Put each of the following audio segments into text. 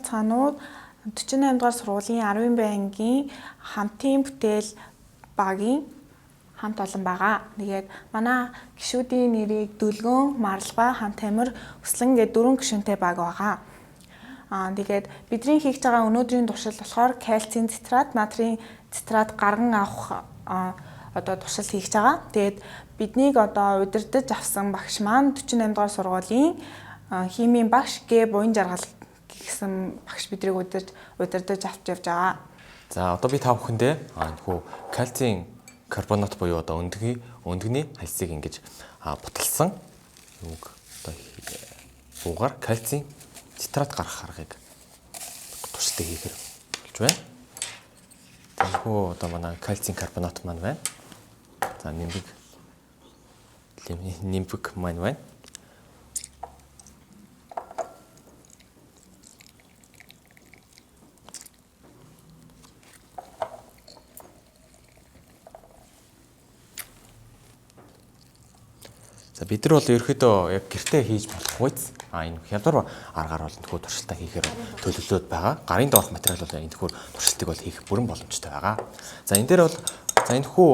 цаанууд 48 дугаар сургуулийн 10-ын Б ангийн хамтын бүтээл багийн хамт олон байгаа. Тэгээд манай гишүүдийн нэрийг Дүлгөн, Марлага, Хамт Амир, Өслөн гэдэг 4 гишүүнтэй баг байгаа. Тэгээд бидний хийж байгаа өнөөдрийн туршил болохоор кальцийн цитрат, натрийн цитрат гарган авах туршил хийж байгаа. Тэгээд биднийг удирдах авсан багш маань 48 дугаар сургуулийн химийн багш Г буян жаргал гэсэн багш бидрийг удирдах авч явж байгаа. За одоо би та бүхэндээ энэхүү кальцийн карбонат буюу өндөгний хальсыг ингэж буталсан уугаар кальцийн цитрат гаргах аргыг туршилтыг хийхээр болж байна. Энэхүү манай кальцийн карбонат маань байна. За нимбик маань байна. За бид нар бол ерөөхдөө яг гэртээ хийж болох үз. Энэ хялбар аргаар бол энэхүү туршилтаа хийхээр төлөвлөд байгаа. Гарын доорх материал бол энэхүү туршилтыг бол хийх бүрэн боломжтой байгаа. За энэ дээр бол энэхүү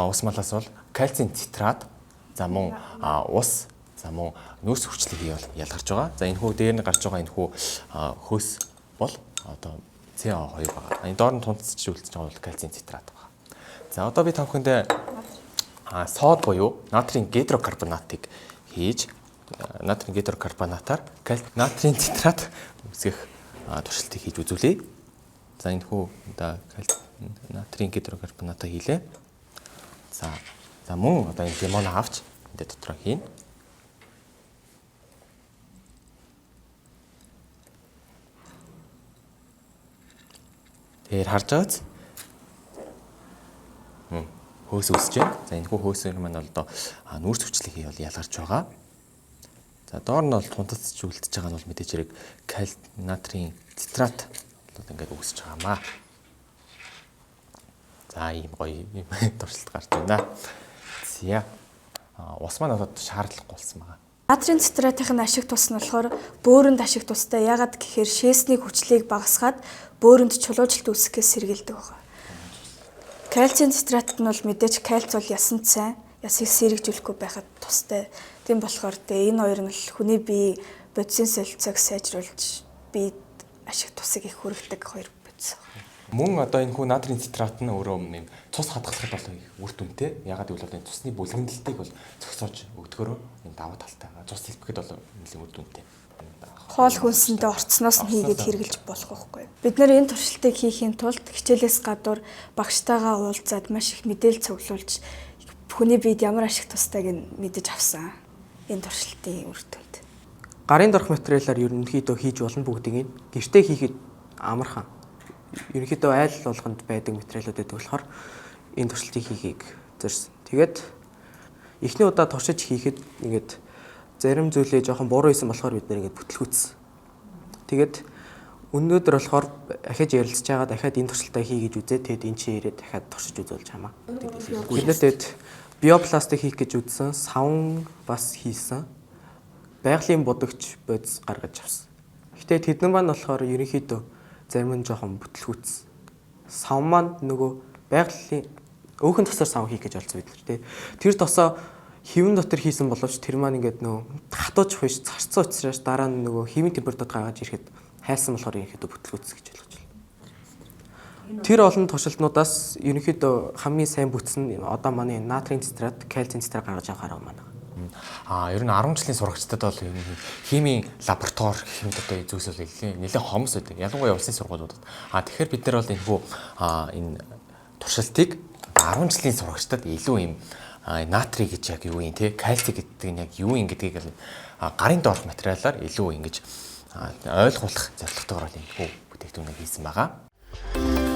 ус малаас бол кальцийн цитрат, за мөн ус, за мөн нөөц хүчлийг бол ялгарч байгаа. За энэхүү дээр нь гарч байгаа энэхүү хөөс бол CO2 байгаа. Энэ доор нь тунцч үлдэж байгаа бол кальцийн цитрат байгаа. За одоо би та бүхэндээ сод буюу натрийн гидрокарбонатыг хийж натрийн гидрокарбонатаар натрийн цитрат үүсгэх туршилтыг хийж үзүүлье. За энэхүү натрийн гидрокарбонатаа хийлээ. За мөн одоо энэ лимон авч энэ дотроо хийн. Тэгэхээр харж байгаач. Хөөс үсэж байна. За энэхүү хөөсөр маань бол нүүрс хүчлийг бол ялгарч байгаа. За доор нь бол тунтацч үлдэж байгаа нь бол мэдээж хэрэг натрийн цитрат бол ингээд үүсэж байгаамаа. За ийм гоё туршилт гарч байна. За ус маань одоо шаардлагагүй болсон байгаа. Натрийн цитратын ашиг тус нь болохоор бөөрөнд ашиг тустай. Ягаад гэхээр шээсний хүчлийг багасгаад бөөрөнд чулуужилт үүсгэхээс сэргийлдэг байна. Кальцийн цитрат нь бол мэдээж кальц бол ясанд сайн, ясыг сэргэжүүлэхгүй байхад тустай. Тийм болохоор энэ хоёр нь хүний бие бодисын солилцоог сайжруулж биед ашиг тусыг их хүргэдэг хоёр бодис. Мөн одоо энэхүү натрийн цитрат нь өөрөө юм цус хадгалахад бол үр дүнтэй. Ягаад гэвэл энэ цусны бүлгэмдэлтийг бол зогсоож өгдөгөөрөө энэ даваа талтай. Цус хэлбэхэд бол нэлээд үр дүнтэй. Хоол хүнсэндээ орцсноос нь хийгээд хэрглэж болох байхгүй. Бид нэр энэ туршилтыг хийхийн тулд хичээлээс гадуур багштайгаа уулзаад маш их мэдээлэл цуглуулж хүний биед ямар ашиг тустайг нь мэдэж авсан. Энэ туршилтын үр дүнд. Гарын дорх материалаар ерөнхийдөө хийж болно бүгдийг. Гэртээ хийхэд амархан. Ерөнхийдөө айл болгонд байдаг материалууд байдаг болохоор энэ туршилтыг хийхийг зорьсон. Тэгээд эхний удаа туршиж хийхэд ингээд зарим зүйлээ жоохон буруу хийсэн болохоор бид нэр ингээд бүтлгүүцсэн. Тэгээд өнөөдөр болохоор ахиж ярилцж байгаа дахиад энэ туршилтаа хий гэж үзээ. Тэгэд эн чинь ирээд дахиад туршиж үзүүлж хамаа. Бид нэтэд биопластик хийх гэж үзсэн, савн бас хийсэн. Байгалийн будагч бодис гаргаж авсан. Гэтэ тэдэн маань болохоор ерөнхийдөө зарим нь жоохон бүтлгүүцсэн. Савн маань нөгөө байгалийн өөхөн тосоор савн хийх гэж болсон бид нар тий. Тэр тосоо хэвэн дотор хийсэн боловч тэр маань ингээд нөгөө хатууч хуйш зарцсан учраас дараа нь нөгөө химийн температурт гаргаж ирэхэд хайсан болохоор ерөнхийдөө бүтлгүүцсэн гэж ойлгож байна. Тэр олон туршилтнуудаас ерөнхийдөө хамгийн сайн бүтсэн одоо манай натрийн цитрат, кальцийн цитрат гаргаж авах арга маань. Ер нь 10 жилийн сурагчдад бол химийн лаборатори гэх юм одоо зүйлсэл нэлээд хомс байдаг. Ялангуяа улсын сургуулиудад. Тэгэхээр бид нар бол энэхүү энэ туршилтыг 10 жилийн сурагчдад илүү юм натрий гэж яг юу юм те кальци гэдэг нь яг юу юм гэдгийг гарын доорх материалаар илүү ингэж ойлгуулах зорилготойгоор энэ бүтээгдэхүүнийг хийсэн байгаа.